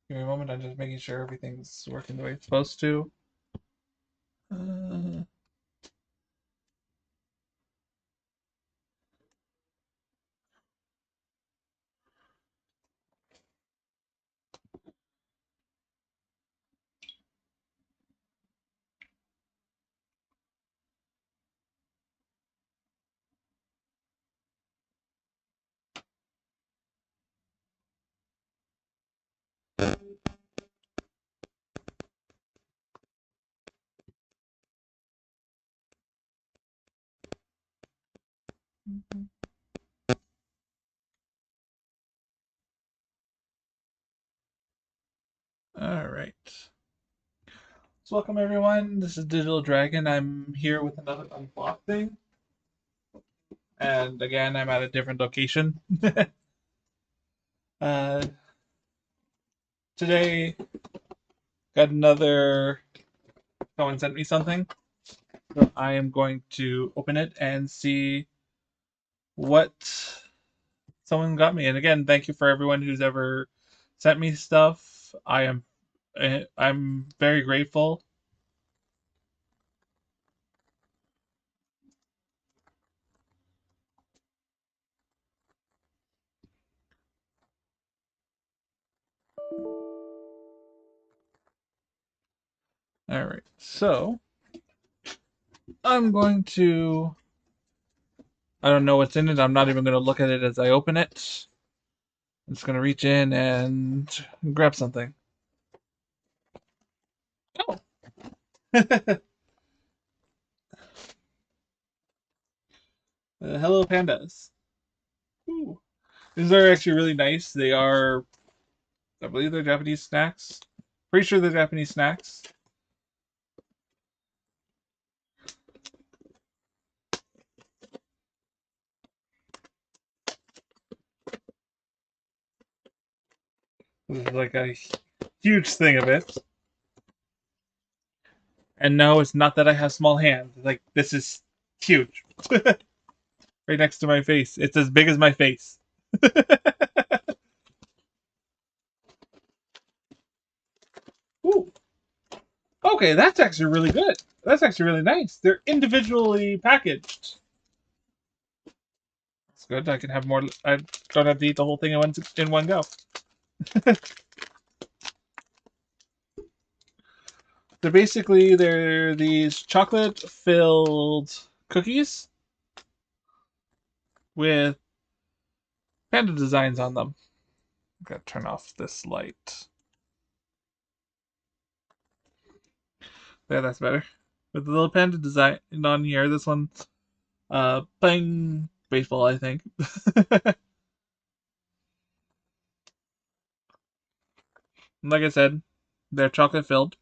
Give me a moment. I'm just making sure everything's working the way it's supposed to. Uh, all right. So welcome everyone. This is Digital Dragon. I'm here with another unboxing, and again, I'm at a different location. uh, Today, got another. Someone sent me something. So I am going to open it and see what someone got me. And again, thank you for everyone who's ever sent me stuff. I'm very grateful. All right, so I'm going to. I don't know what's in it. I'm not even going to look at it as I open it. I'm just going to reach in and grab something. Oh, hello, pandas. Ooh. These are actually really nice. They are, I believe, they're Japanese snacks. Pretty sure they're Japanese snacks. This is like a huge thing of it. And no, it's not that I have small hands. Like, this is huge. Right next to my face. It's as big as my face. Ooh. Okay, that's actually really good. That's actually really nice. They're individually packaged. It's good. I can have more. I don't have to eat the whole thing in one go. They're these chocolate filled cookies with panda designs on them. Gotta turn off this light. Yeah, that's better. With the little panda design on here. This one's playing baseball, I think. Like I said, they're chocolate filled.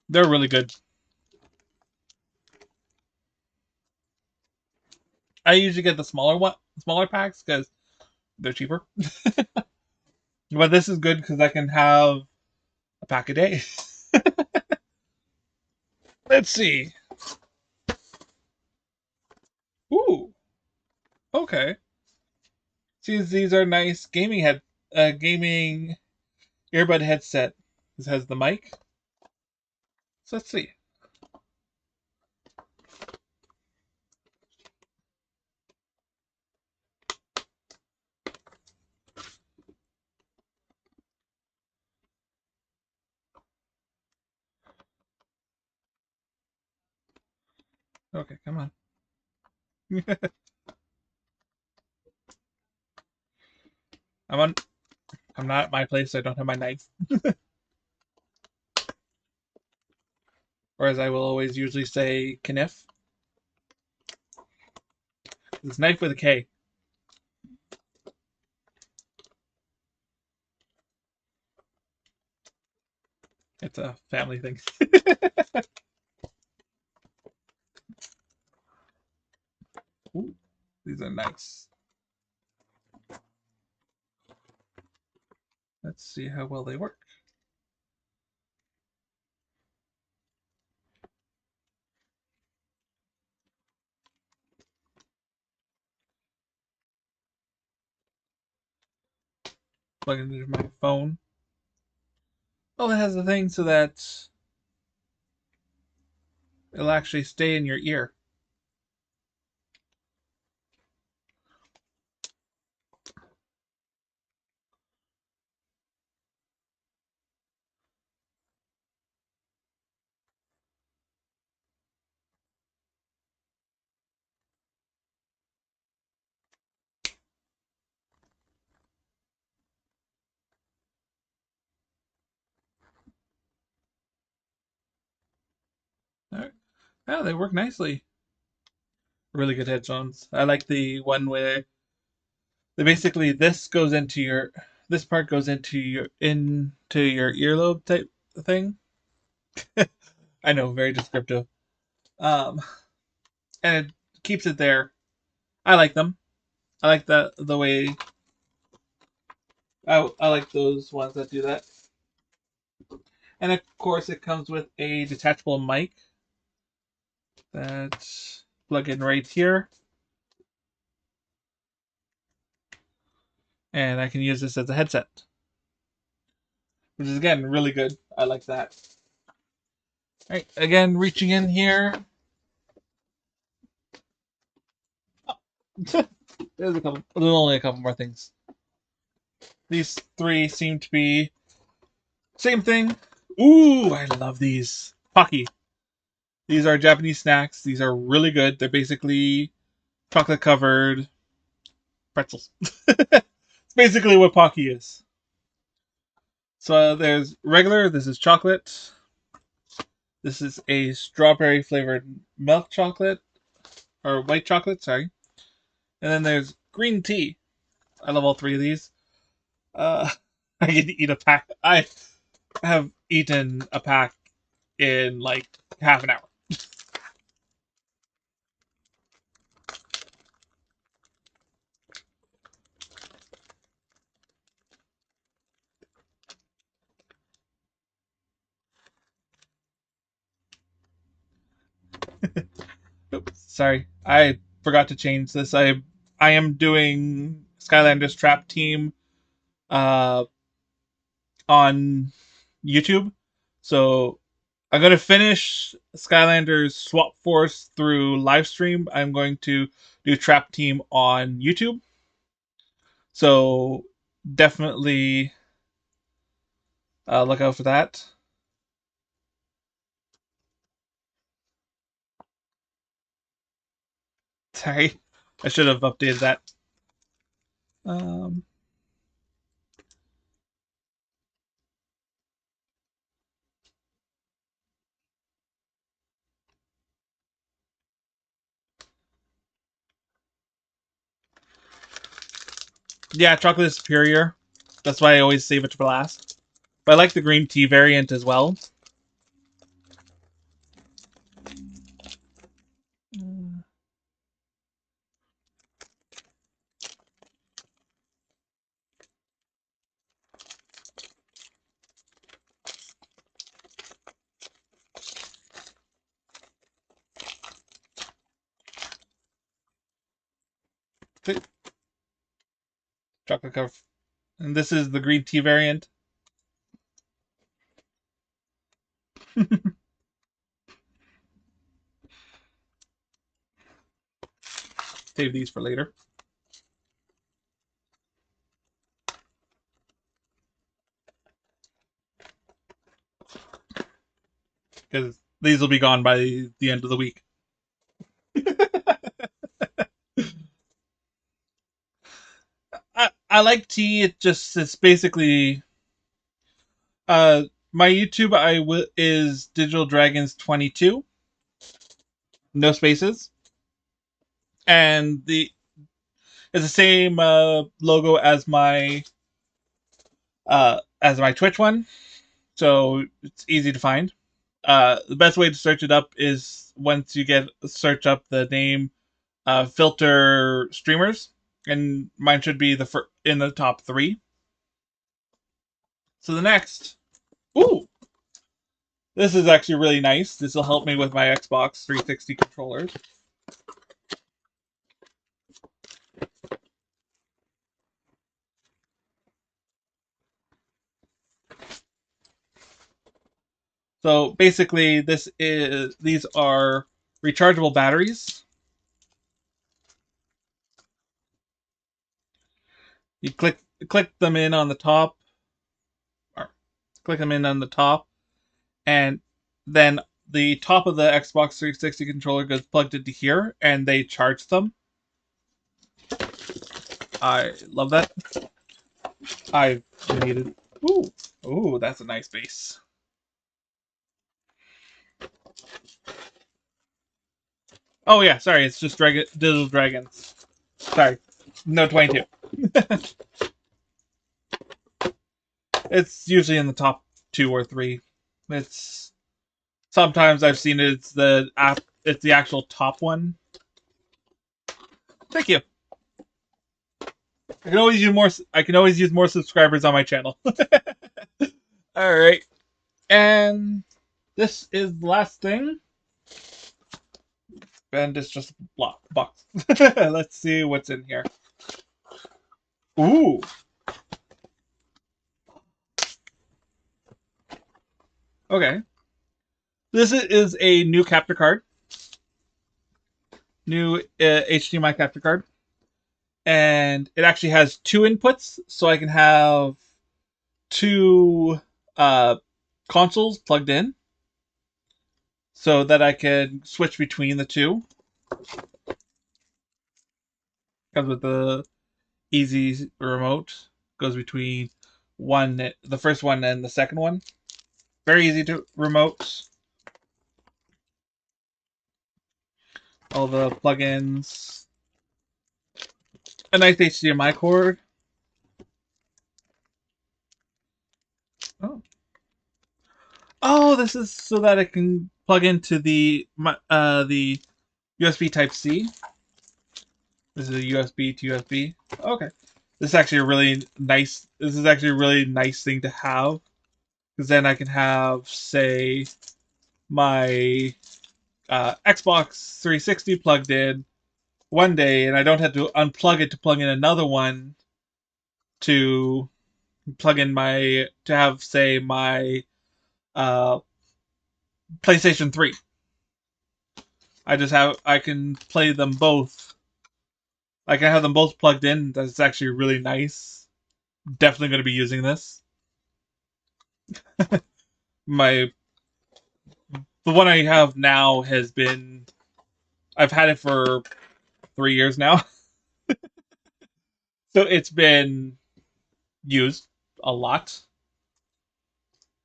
They're really good. I usually get the smaller packs because they're cheaper. But this is good because I can have a pack a day. Let's see. Ooh, okay. See, these are nice gaming earbud headset. This has the mic. So let's see. Okay, come on. I'm on. I'm not at my place. So I don't have my knife. Or as I will always usually say, kniff. It's knife with a K. It's a family thing. Ooh, these are nice. Let's see how well they work. plug it into my phone. Oh, it has a thing so that it'll actually stay in your ear. All right. Yeah, they work nicely. Really good headphones. I like the one where they basically this part goes into your earlobe type thing. I know, very descriptive. Um, and it keeps it there. I like them. I like the way I like those ones that do that. And of course, it comes with a detachable mic that plug in right here, and I can use this as a headset, which is again really good. I like that. All right, again, reaching in here. There's a couple. There's only a couple more things. These three seem to be same thing. Ooh, I love these. Pocky. These are Japanese snacks. These are really good. They're basically chocolate covered pretzels. It's basically what Pocky is. So there's regular. This is chocolate. This is a strawberry flavored milk chocolate or white chocolate. Sorry. And then there's green tea. I love all three of these. Uh, I can eat a pack. I have eaten a pack in like half an hour. Oops, sorry, I forgot to change this. I am doing Skylanders Trap Team uh, on YouTube, so I'm gonna finish Skylanders Swap Force through live stream. I'm going to do Trap Team on YouTube, so definitely look out for that. Sorry, I should have updated that. Um, yeah, chocolate is superior. That's why I always save it for last. But I like the green tea variant as well. Chocolate cover. And this is the green tea variant. Save these for later. Because these will be gone by the end of the week. I like tea. It's basically my YouTube is Digital Dragons 22, no spaces, and the it's the same logo as my Twitch one, so it's easy to find. The best way to search it up is once you get search up the name filter streamers, and mine should be in the top three. So the next, ooh, this is actually really nice. This will help me with my Xbox 360 controllers. So basically, these are rechargeable batteries. You click them in on the top, or click them in on the top, and then the top of the Xbox 360 controller goes plugged into here, and they charge them. I love that. I needed. Ooh, that's a nice base. Oh yeah, sorry, it's just Digital Dragons. Sorry, no 22. It's usually in the top 2 or 3. It's sometimes I've seen it's the app. It's the actual top one. Thank you. I can always use more. I can always use more subscribers on my channel. All right, and this is the last thing. And it's just a box. Let's see what's in here. Ooh. Okay. This is a new capture card. New HDMI capture card. And it actually has 2 inputs, so I can have 2 consoles plugged in so that I can switch between the 2. Comes with the easy remote. Goes between the first one and the second one. Very easy to remote. All the plugins. A nice HDMI cord. Oh, this is so that it can plug into the USB Type C. This is a USB to USB. Okay, this is actually a really nice. This is actually a really nice thing to have, because then I can have, say, my Xbox 360 plugged in one day, and I don't have to unplug it to plug in another one to plug in to have, say, my uh, PlayStation 3. I can play them both. I can have them both plugged in. That's actually really nice. Definitely going to be using this. The one I have now I've had it for 3 years now. So it's been used a lot.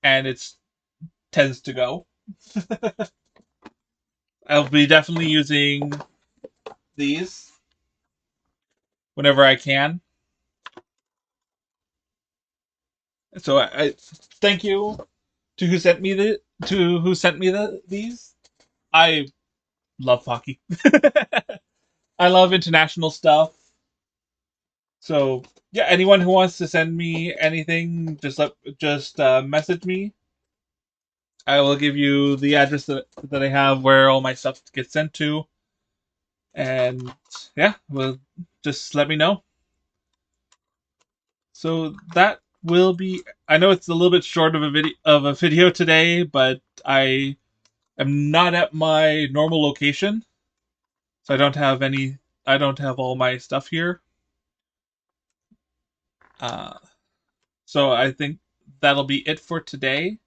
And it tends to go. I'll be definitely using these whenever I can. So I thank you to who sent me these. I love hockey. I love international stuff. So yeah, anyone who wants to send me anything, just message me. I will give you the address that I have where all my stuff gets sent to, and yeah, well, just let me know. So that will be. I know it's a little bit short of a video today, but I am not at my normal location, so I don't have any. I don't have all my stuff here. Uh, so I think that'll be it for today.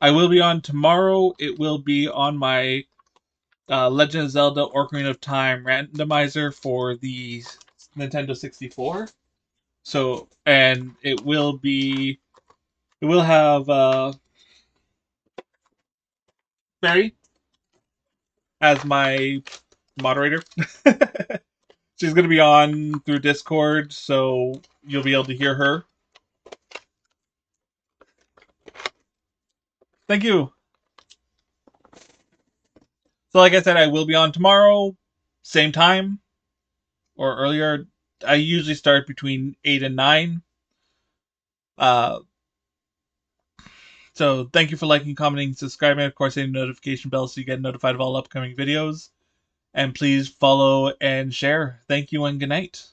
I will be on tomorrow. It will be on my Legend of Zelda Ocarina of Time randomizer for the Nintendo 64. So, and it will have Barry as my moderator. She's going to be on through Discord, so you'll be able to hear her. Thank you. So, like I said, I will be on tomorrow, same time or earlier. I usually start between 8 and 9. So thank you for liking, commenting, subscribing, of course, hitting the notification bell so you get notified of all upcoming videos. And please follow and share. Thank you and good night.